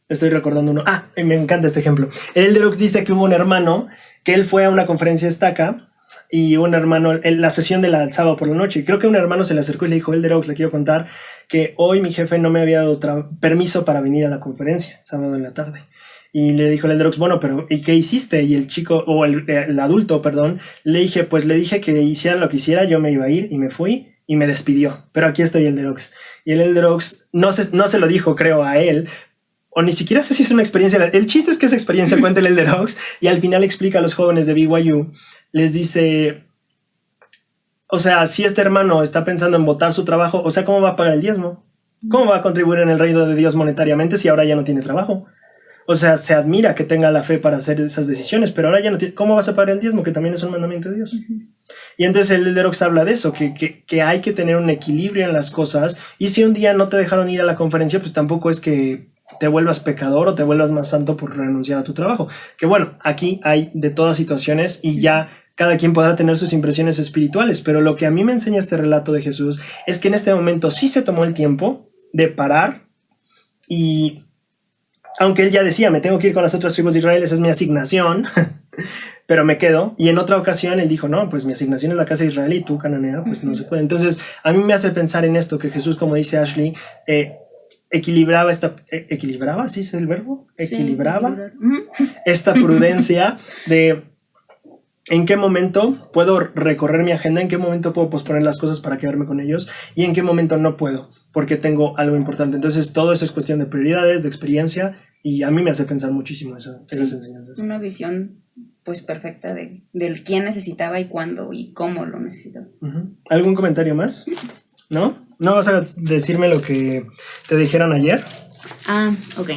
Estoy recordando uno. Me encanta este ejemplo. El Elder Oaks dice que hubo un hermano que él fue a una conferencia estaca y un hermano, en la sesión del sábado por la noche, creo que un hermano se le acercó y le dijo, Elder Oaks, le quiero contar que hoy mi jefe no me había dado permiso para venir a la conferencia, sábado en la tarde. Y le dijo el Elder Oaks, bueno, pero ¿y qué hiciste? Y el chico, o el adulto, perdón, le dije que hiciera lo que hiciera, yo me iba a ir y me fui y me despidió. Pero aquí estoy, Elder Oaks. Y el Elder Oaks no se lo dijo, creo, a él, o ni siquiera sé si es una experiencia. El chiste es que esa experiencia cuenta el Elder Oaks y al final explica a los jóvenes de BYU, les dice, o sea, si este hermano está pensando en botar su trabajo, o sea, ¿cómo va a pagar el diezmo? ¿Cómo va a contribuir en el reino de Dios monetariamente si ahora ya no tiene trabajo? O sea, se admira que tenga la fe para hacer esas decisiones, pero ahora ya no tiene. ¿Cómo vas a pagar el diezmo? Que también es un mandamiento de Dios. Y entonces el Elder Oaks habla de eso, que hay que tener un equilibrio en las cosas, y si un día no te dejaron ir a la conferencia, pues tampoco es que te vuelvas pecador o te vuelvas más santo por renunciar a tu trabajo. Que bueno, aquí hay de todas situaciones y ya cada quien podrá tener sus impresiones espirituales, pero lo que a mí me enseña este relato de Jesús es que en este momento sí se tomó el tiempo de parar, y aunque él ya decía, me tengo que ir con las otras tribus de Israel, esa es mi asignación, pero me quedo. Y en otra ocasión él dijo, no, pues mi asignación es la casa de Israel y tú, cananea, pues no se puede. Entonces a mí me hace pensar en esto, que Jesús, como dice Ashley, equilibraba ¿equilibraba? ¿Sí es el verbo? Equilibraba esta prudencia de en qué momento puedo recorrer mi agenda, en qué momento puedo posponer las cosas para quedarme con ellos y en qué momento no puedo, porque tengo algo importante. Entonces todo eso es cuestión de prioridades, de experiencia, y a mí me hace pensar muchísimo esas enseñanzas. Una visión pues perfecta de quién necesitaba y cuándo y cómo lo necesitaba. ¿Algún comentario más? ¿No? ¿No vas a decirme lo que te dijeron ayer? Ok.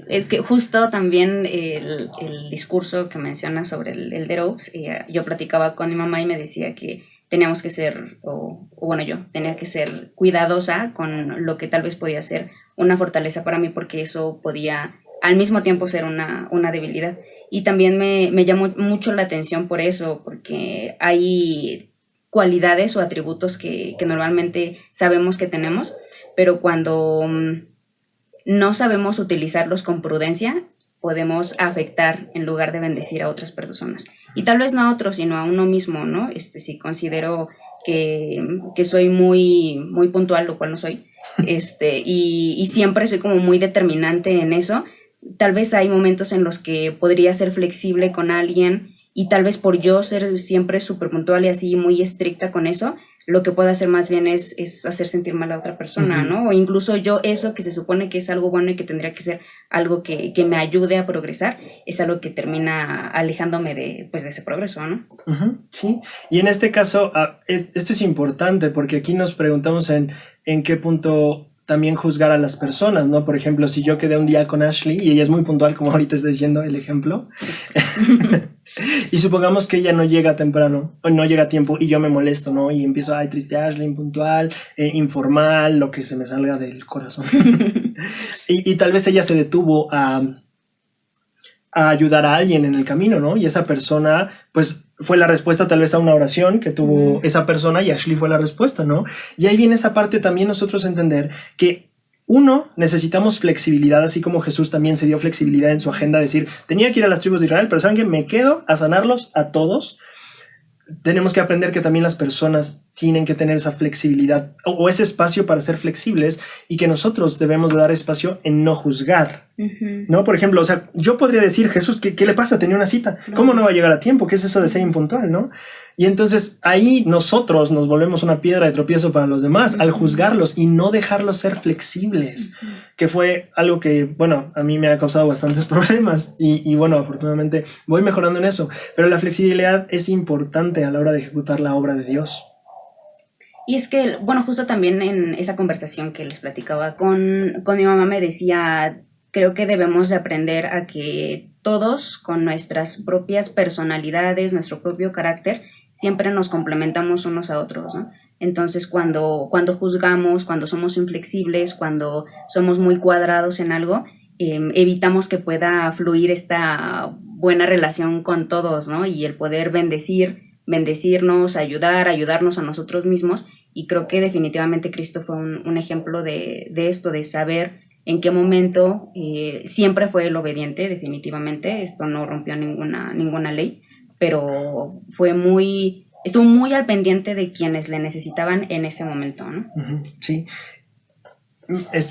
Es que justo también el discurso que menciona sobre el Elder Oaks, yo platicaba con mi mamá y me decía que teníamos que ser, yo tenía que ser cuidadosa con lo que tal vez podía ser una fortaleza para mí, porque eso podía al mismo tiempo ser una debilidad. Y también me llamó mucho la atención por eso, porque hay cualidades o atributos que normalmente sabemos que tenemos, pero cuando no sabemos utilizarlos con prudencia, podemos afectar en lugar de bendecir a otras personas. Y tal vez no a otros, sino a uno mismo, ¿no? Si considero que soy muy, muy puntual, lo cual no soy, y siempre soy como muy determinante en eso, tal vez hay momentos en los que podría ser flexible con alguien y tal vez por yo ser siempre súper puntual y así muy estricta con eso, lo que puedo hacer más bien es hacer sentir mal a otra persona, ¿no? O incluso yo eso que se supone que es algo bueno y que tendría que ser algo que me ayude a progresar, es algo que termina alejándome de ese progreso, ¿no? Sí, y en este caso, esto es importante porque aquí nos preguntamos en qué punto también juzgar a las personas, ¿no? Por ejemplo, si yo quedé un día con Ashley y ella es muy puntual, como ahorita está diciendo el ejemplo, y supongamos que ella no llega temprano, o no llega a tiempo y yo me molesto, ¿no? Y empiezo, ay, triste Ashley, impuntual, informal, lo que se me salga del corazón. y tal vez ella se detuvo a ayudar a alguien en el camino, ¿no? Y esa persona, pues, fue la respuesta tal vez a una oración que tuvo esa persona y Ashley fue la respuesta, ¿no? Y ahí viene esa parte también nosotros entender que uno, necesitamos flexibilidad, así como Jesús también se dio flexibilidad en su agenda, decir, tenía que ir a las tribus de Israel, pero ¿saben qué? Me quedo a sanarlos a todos. Tenemos que aprender que también las personas tienen que tener esa flexibilidad o ese espacio para ser flexibles y que nosotros debemos de dar espacio en no juzgar, ¿no? Por ejemplo, o sea, yo podría decir, Jesús, ¿qué le pasa? Tenía una cita. ¿Cómo no va a llegar a tiempo? ¿Qué es eso de ser impuntual, no? Y entonces ahí nosotros nos volvemos una piedra de tropiezo para los demás al juzgarlos y no dejarlos ser flexibles, que fue algo que, bueno, a mí me ha causado bastantes problemas y bueno, afortunadamente voy mejorando en eso, pero la flexibilidad es importante a la hora de ejecutar la obra de Dios. Y es que, bueno, justo también en esa conversación que les platicaba con mi mamá me decía, creo que debemos de aprender a que todos con nuestras propias personalidades, nuestro propio carácter, siempre nos complementamos unos a otros, ¿no? Entonces cuando juzgamos, cuando somos inflexibles, cuando somos muy cuadrados en algo, evitamos que pueda fluir esta buena relación con todos, ¿no? Y el poder bendecirnos, ayudarnos a nosotros mismos, y creo que definitivamente Cristo fue un ejemplo de esto, de saber en qué momento siempre fue el obediente, definitivamente, esto no rompió ninguna ley, pero estuvo muy al pendiente de quienes le necesitaban en ese momento, ¿no? Sí.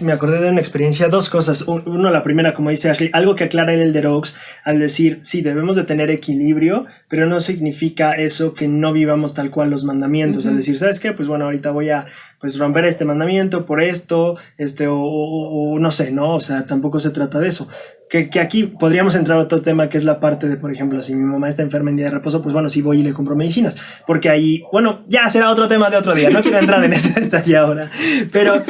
Me acordé de una experiencia, dos cosas. Uno, la primera, como dice Ashley, algo que aclara el Elder Oaks al decir, sí, debemos de tener equilibrio, pero no significa eso que no vivamos tal cual los mandamientos. Al decir, ¿sabes qué? Pues bueno, ahorita voy a romper este mandamiento por esto, o no sé, ¿no? O sea, tampoco se trata de eso. Que aquí podríamos entrar a otro tema que es la parte de, por ejemplo, si mi mamá está enferma en día de reposo, pues bueno, sí voy y le compro medicinas. Porque ahí, bueno, ya será otro tema de otro día. No quiero entrar en ese detalle ahora. Pero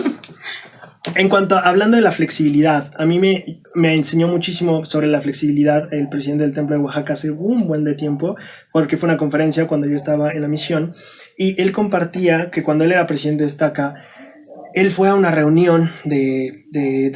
en cuanto hablando de la flexibilidad, a mí me enseñó muchísimo sobre la flexibilidad el presidente del Templo de Oaxaca hace un buen de tiempo, porque fue una conferencia cuando yo estaba en la misión, y él compartía que cuando él era presidente de Estaca, él fue a una reunión de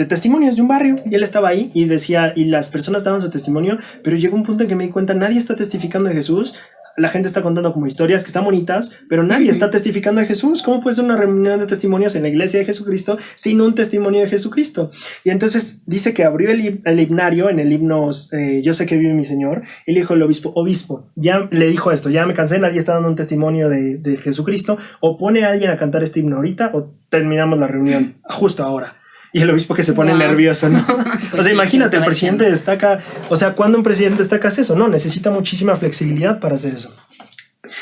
testimonios de un barrio, y él estaba ahí y decía, y las personas daban su testimonio, pero llegó un punto en que me di cuenta, nadie está testificando de Jesús. La gente está contando como historias que están bonitas, pero nadie está testificando de Jesús. ¿Cómo puede ser una reunión de testimonios en la iglesia de Jesucristo sin un testimonio de Jesucristo? Y entonces dice que abrió el himnario en el himno Yo sé que vive mi Señor, y le dijo el obispo, ya le dijo esto, ya me cansé, nadie está dando un testimonio de Jesucristo, o pone a alguien a cantar este himno ahorita, o terminamos la reunión justo ahora. Y el obispo que se pone nervioso, ¿no? Pues o sea, imagínate, el presidente destaca, o sea, ¿cuándo un presidente destaca eso? No, necesita muchísima flexibilidad para hacer eso.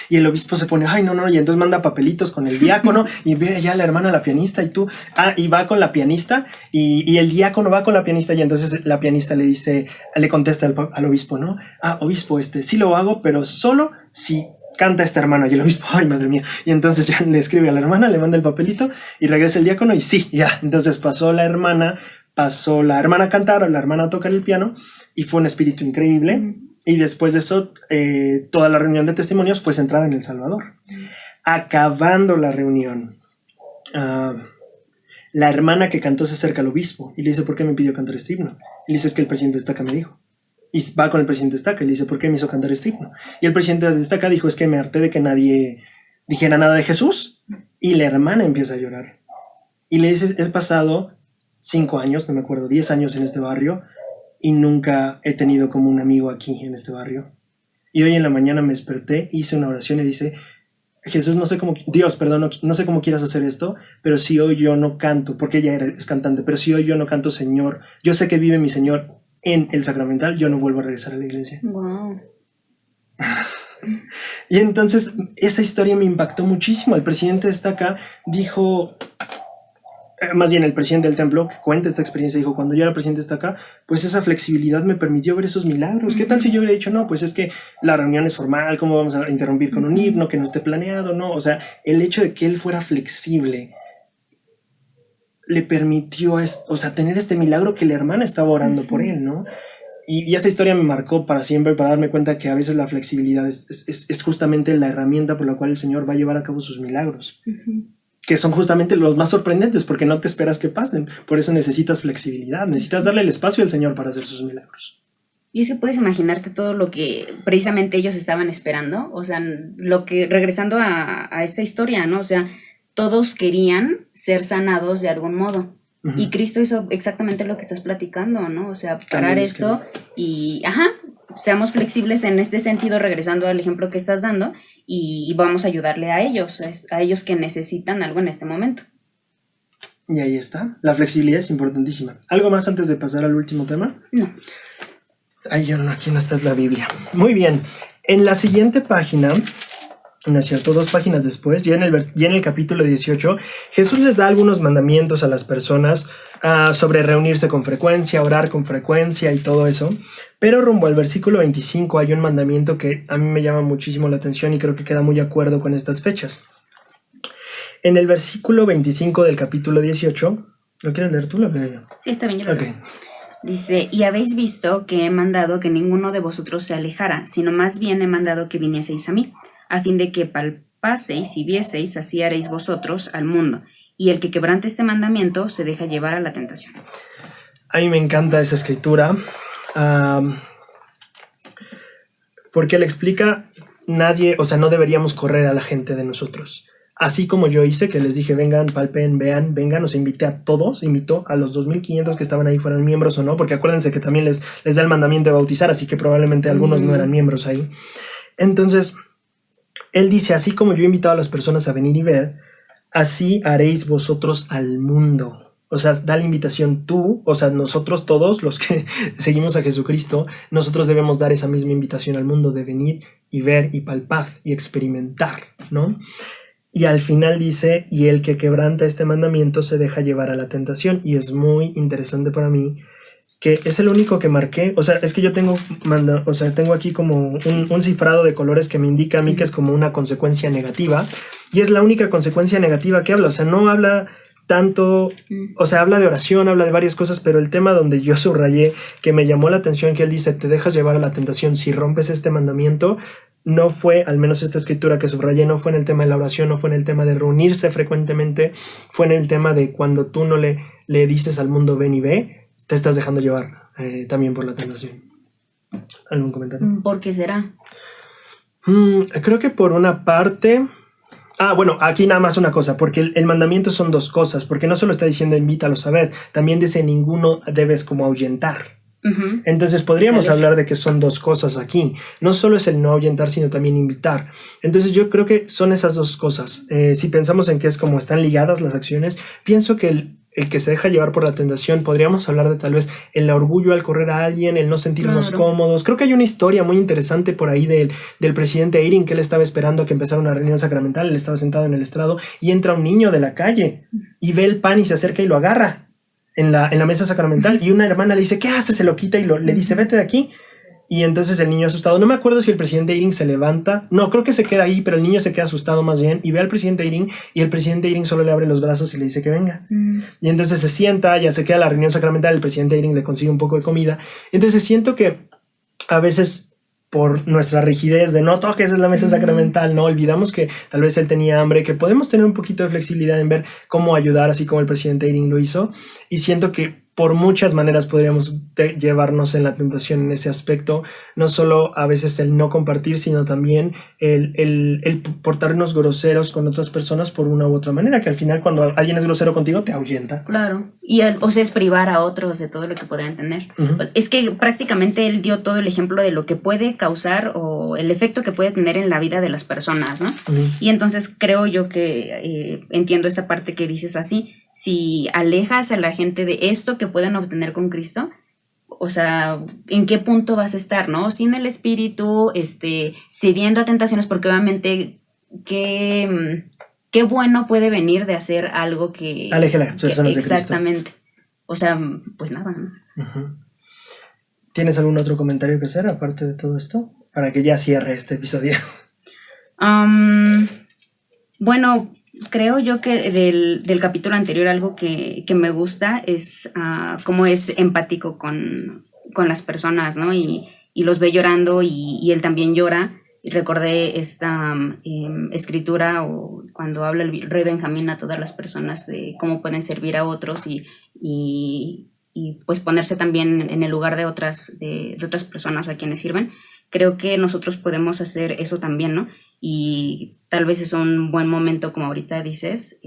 Y el obispo se pone, ay, no, y entonces manda papelitos con el diácono, y ve ya la hermana, la pianista, y tú, y va con la pianista, y el diácono va con la pianista, y entonces la pianista le contesta al obispo, ¿no? Obispo, sí lo hago, pero solo si canta esta hermana. Y el obispo, ay, madre mía. Y entonces ya le escribe a la hermana, le manda el papelito y regresa el diácono y sí, ya. Entonces pasó la hermana a cantar, la hermana a tocar el piano y fue un espíritu increíble. Y después de eso, toda la reunión de testimonios fue centrada en El Salvador. Acabando la reunión, la hermana que cantó se acerca al obispo y le dice, ¿por qué me pidió cantar este himno? Y le dice, es que el presidente de Estaca me dijo. Y va con el presidente de Estaca y le dice, ¿por qué me hizo cantar este himno? Y el presidente de Estaca dijo, es que me harté de que nadie dijera nada de Jesús. Y la hermana empieza a llorar. Y le dice, he pasado 5 años, no me acuerdo, 10 años en este barrio y nunca he tenido como un amigo aquí en este barrio. Y hoy en la mañana me desperté, hice una oración y dice, Jesús, no sé cómo quieras hacer esto, pero si hoy yo no canto, porque ella es cantante, pero si hoy yo no canto, Señor, yo sé que vive mi Señor en el sacramental, yo no vuelvo a regresar a la iglesia. Wow. Y entonces esa historia me impactó muchísimo. El presidente está acá, dijo, más bien el presidente del templo, que cuenta esta experiencia, dijo, cuando yo era presidente está acá, pues esa flexibilidad me permitió ver esos milagros. ¿Qué tal si yo hubiera dicho, no, pues es que la reunión es formal, ¿cómo vamos a interrumpir con un himno que no esté planeado? No, o sea, el hecho de que él fuera flexible le permitió, o sea, tener este milagro que la hermana estaba orando por él, ¿no? Y esa historia me marcó para siempre, para darme cuenta que a veces la flexibilidad es justamente la herramienta por la cual el Señor va a llevar a cabo sus milagros. Que son justamente los más sorprendentes, porque no te esperas que pasen. Por eso necesitas flexibilidad, necesitas darle el espacio al Señor para hacer sus milagros. Y es que puedes imaginarte todo lo que precisamente ellos estaban esperando, o sea, lo que, regresando a esta historia, ¿no? O sea, todos querían ser sanados de algún modo. Y Cristo hizo exactamente lo que estás platicando, ¿no? O sea, parar esto y, seamos flexibles en este sentido, regresando al ejemplo que estás dando, y vamos a ayudarle a ellos que necesitan algo en este momento. Y ahí está, la flexibilidad es importantísima. ¿Algo más antes de pasar al último tema? No. Ay, aquí no está la Biblia. Muy bien, en la siguiente página, no es cierto, 2 páginas después, ya en el capítulo 18, Jesús les da algunos mandamientos a las personas sobre reunirse con frecuencia, orar con frecuencia y todo eso. Pero rumbo al versículo 25 hay un mandamiento que a mí me llama muchísimo la atención y creo que queda muy de acuerdo con estas fechas. En el versículo 25 del capítulo 18, ¿lo quieres leer tú o lo leo yo? Sí, está bien, yo lo leo. Dice, y habéis visto que he mandado que ninguno de vosotros se alejara, sino más bien he mandado que vinieseis a mí, a fin de que palpaseis y vieseis, así haréis vosotros al mundo. Y el que quebrante este mandamiento se deja llevar a la tentación. A mí me encanta esa escritura, porque le explica, no deberíamos correr a la gente de nosotros. Así como yo hice, que les dije, vengan, palpen, vean, vengan, os invité a todos, invitó a los 2,500 que estaban ahí, fueran miembros o no, porque acuérdense que también les da el mandamiento de bautizar, así que probablemente algunos no eran miembros ahí. Entonces, él dice, así como yo he invitado a las personas a venir y ver, así haréis vosotros al mundo. O sea, da la invitación tú, o sea, nosotros todos los que seguimos a Jesucristo, nosotros debemos dar esa misma invitación al mundo de venir y ver y palpar y experimentar, ¿no? Y al final dice, y el que quebranta este mandamiento se deja llevar a la tentación. Y es muy interesante para mí que es el único que marqué. O sea, es que yo tengo aquí como un cifrado de colores que me indica a mí que es como una consecuencia negativa. Y es la única consecuencia negativa que habla. O sea, no habla tanto, o sea, habla de oración, habla de varias cosas, pero el tema donde yo subrayé que me llamó la atención, que él dice, te dejas llevar a la tentación si rompes este mandamiento, no fue, al menos esta escritura que subrayé, no fue en el tema de la oración, no fue en el tema de reunirse frecuentemente, fue en el tema de cuando tú no le dices al mundo ven y ve, te estás dejando llevar también por la tentación. ¿Algún comentario? ¿Por qué será? Creo que por una parte... bueno, aquí nada más una cosa, porque el mandamiento son 2 cosas, porque no solo está diciendo invítalos a ver, también dice ninguno debes como ahuyentar. Entonces podríamos hablar de que son 2 cosas aquí. No solo es el no ahuyentar, sino también invitar. Entonces yo creo que son esas 2 cosas. Si pensamos en que es como están ligadas las acciones, pienso que el que se deja llevar por la tentación, podríamos hablar de tal vez el orgullo al correr a alguien, el no sentirnos cómodos. Creo que hay una historia muy interesante por ahí del presidente Eyring, que él estaba esperando a que empezara una reunión sacramental, él estaba sentado en el estrado y entra un niño de la calle y ve el pan y se acerca y lo agarra en la mesa sacramental, y una hermana le dice, ¿qué hace? Se lo quita y le dice, vete de aquí. Y entonces el niño asustado, no me acuerdo si el presidente Eyring se levanta, no, creo que se queda ahí, pero el niño se queda asustado más bien y ve al presidente Eyring, y el presidente Eyring solo le abre los brazos y le dice que venga. Y entonces se sienta, ya se queda la reunión sacramental, el presidente Eyring le consigue un poco de comida. Entonces siento que a veces, por nuestra rigidez de no toques en la mesa sacramental, no olvidamos que tal vez él tenía hambre, que podemos tener un poquito de flexibilidad en ver cómo ayudar, así como el presidente Eyring lo hizo, y siento que por muchas maneras podríamos llevarnos en la tentación en ese aspecto, no solo a veces el no compartir, sino también el portarnos groseros con otras personas por una u otra manera, que al final cuando alguien es grosero contigo te ahuyenta. Claro, y o sea, es privar a otros de todo lo que puedan tener. Es que prácticamente él dio todo el ejemplo de lo que puede causar o el efecto que puede tener en la vida de las personas, ¿no? Y entonces creo yo que entiendo esta parte que dices así. Si alejas a la gente de esto que pueden obtener con Cristo, o sea, ¿en qué punto vas a estar, no? Sin el espíritu, cediendo a tentaciones, porque obviamente qué bueno puede venir de hacer algo que... aleje a las personas de Cristo. Exactamente. O sea, pues nada, ¿no? Uh-huh. ¿Tienes algún otro comentario que hacer aparte de todo esto? Para que ya cierre este episodio. Bueno, creo yo que del capítulo anterior algo que me gusta es cómo es empático con las personas, ¿no? Y los ve llorando y él también llora. Y recordé esta escritura o cuando habla el rey Benjamín a todas las personas de cómo pueden servir a otros y pues ponerse también en el lugar de otras personas a quienes sirven. Creo que nosotros podemos hacer eso también, ¿no? Y tal vez es un buen momento, como ahorita dices,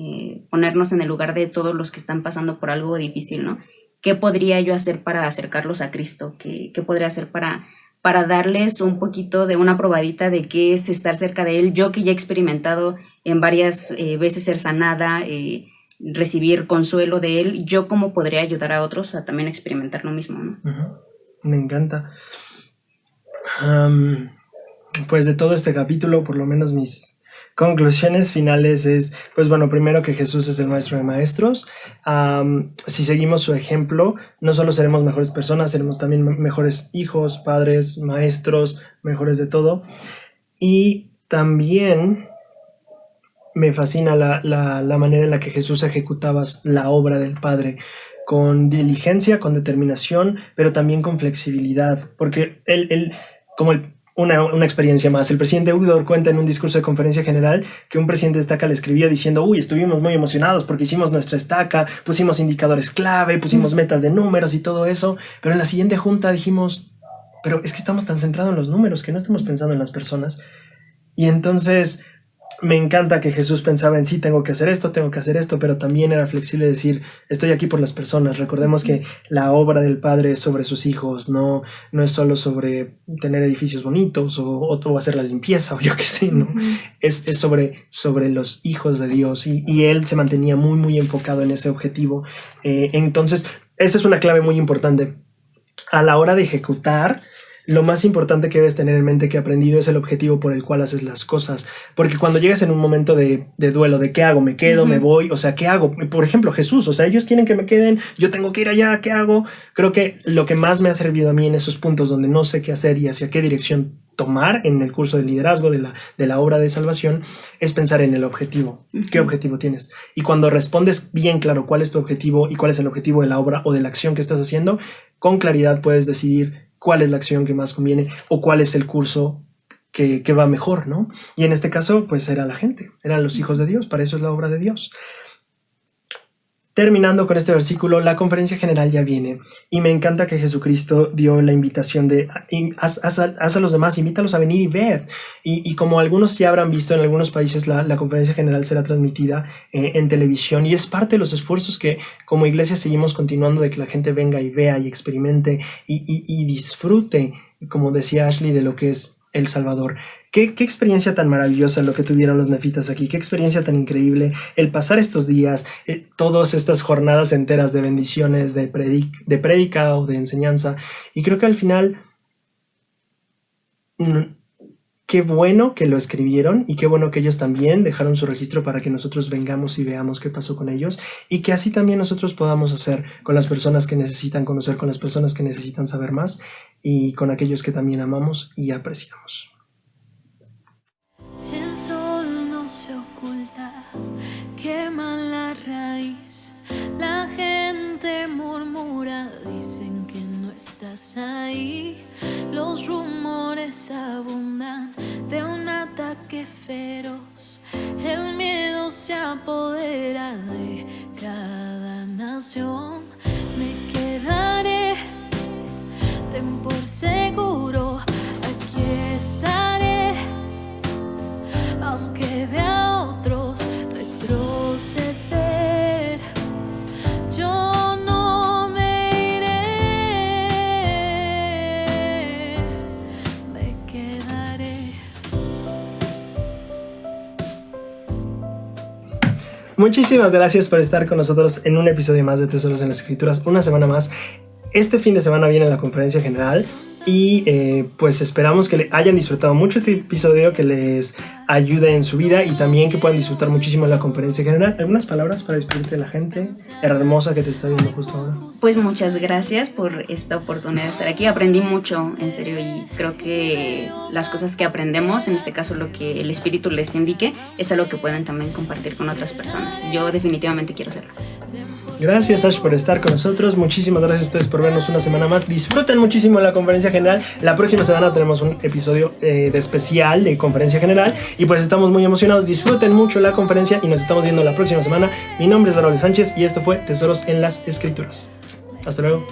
ponernos en el lugar de todos los que están pasando por algo difícil, ¿no? ¿Qué podría yo hacer para acercarlos a Cristo? ¿Qué podría hacer para darles un poquito de una probadita de qué es estar cerca de Él? Yo que ya he experimentado en varias veces ser sanada, recibir consuelo de Él, ¿yo cómo podría ayudar a otros a también experimentar lo mismo, ¿no? Uh-huh. Me encanta. Pues de todo este capítulo, por lo menos mis conclusiones finales es, pues bueno, primero que Jesús es el maestro de maestros. Si seguimos su ejemplo, no solo seremos mejores personas, seremos también mejores hijos, padres, maestros, mejores de todo. Y también me fascina la manera en la que Jesús ejecutaba la obra del Padre, con diligencia, con determinación, pero también con flexibilidad, porque él como una experiencia más. El presidente Udor cuenta en un discurso de conferencia general que un presidente de estaca le escribió diciendo: estuvimos muy emocionados porque hicimos nuestra estaca, pusimos indicadores clave, pusimos metas de números y todo eso, pero en la siguiente junta dijimos, pero es que estamos tan centrados en los números que no estamos pensando en las personas. Y entonces me encanta que Jesús pensaba en sí, tengo que hacer esto, pero también era flexible de decir, estoy aquí por las personas. Recordemos que la obra del Padre es sobre sus hijos, no es solo sobre tener edificios bonitos o hacer la limpieza o yo qué sé, ¿no? Es sobre los hijos de Dios y él se mantenía muy, muy enfocado en ese objetivo. Entonces, esa es una clave muy importante. A la hora de ejecutar, lo más importante que debes tener en mente que he aprendido es el objetivo por el cual haces las cosas. Porque cuando llegas en un momento de duelo, de ¿qué hago? ¿Me quedo? ¿Me voy? O sea, ¿qué hago? Por ejemplo, Jesús, o sea, ellos quieren que me queden, yo tengo que ir allá, ¿qué hago? Creo que lo que más me ha servido a mí en esos puntos donde no sé qué hacer y hacia qué dirección tomar en el curso de liderazgo de la obra de salvación es pensar en el objetivo. ¿Qué objetivo tienes? Y cuando respondes bien claro cuál es tu objetivo y cuál es el objetivo de la obra o de la acción que estás haciendo, con claridad puedes decidir cuál es la acción que más conviene o cuál es el curso que va mejor, ¿no? Y en este caso, pues era la gente, eran los hijos de Dios, para eso es la obra de Dios. Terminando con este versículo, la conferencia general ya viene y me encanta que Jesucristo dio la invitación de haz a los demás, invítalos a venir y ved. Y como algunos ya habrán visto, en algunos países la conferencia general será transmitida en televisión y es parte de los esfuerzos que como iglesia seguimos continuando de que la gente venga y vea y experimente y disfrute, como decía Ashley, de lo que es El Salvador. ¿Qué experiencia tan maravillosa lo que tuvieron los nefitas aquí, qué experiencia tan increíble el pasar estos días, todas estas jornadas enteras de bendiciones, de prédica o de enseñanza. Y creo que al final, qué bueno que lo escribieron y qué bueno que ellos también dejaron su registro para que nosotros vengamos y veamos qué pasó con ellos y que así también nosotros podamos hacer con las personas que necesitan conocer, con las personas que necesitan saber más y con aquellos que también amamos y apreciamos. El sol no se oculta, quema la raíz, la gente murmura, dicen que no estás ahí, los rumores abundan de un ataque feroz, el miedo se apodera de cada nación, me quedaré, ten por seguro, aquí estaré, aunque vea a otros retroceder, yo no me iré, me quedaré. Muchísimas gracias por estar con nosotros en un episodio más de Tesoros en las Escrituras, una semana más. este fin de semana viene la conferencia general y pues esperamos que hayan disfrutado mucho este episodio, que les ayude en su vida y también que puedan disfrutar muchísimo la conferencia general. ¿Algunas palabras para despedirte de la gente hermosa que te está viendo justo ahora? Pues muchas gracias por esta oportunidad de estar aquí. Aprendí mucho, en serio, y creo que las cosas que aprendemos, en este caso lo que el espíritu les indique, es algo que pueden también compartir con otras personas. Yo definitivamente quiero hacerlo. Gracias, Ash, por estar con nosotros. Muchísimas gracias a ustedes por vernos una semana más. Disfruten muchísimo la conferencia general. La próxima semana tenemos un episodio de especial de conferencia general y pues estamos muy emocionados. Disfruten mucho la conferencia y nos estamos viendo la próxima semana. Mi nombre es Raúl Sánchez y esto fue Tesoros en las Escrituras. Hasta luego.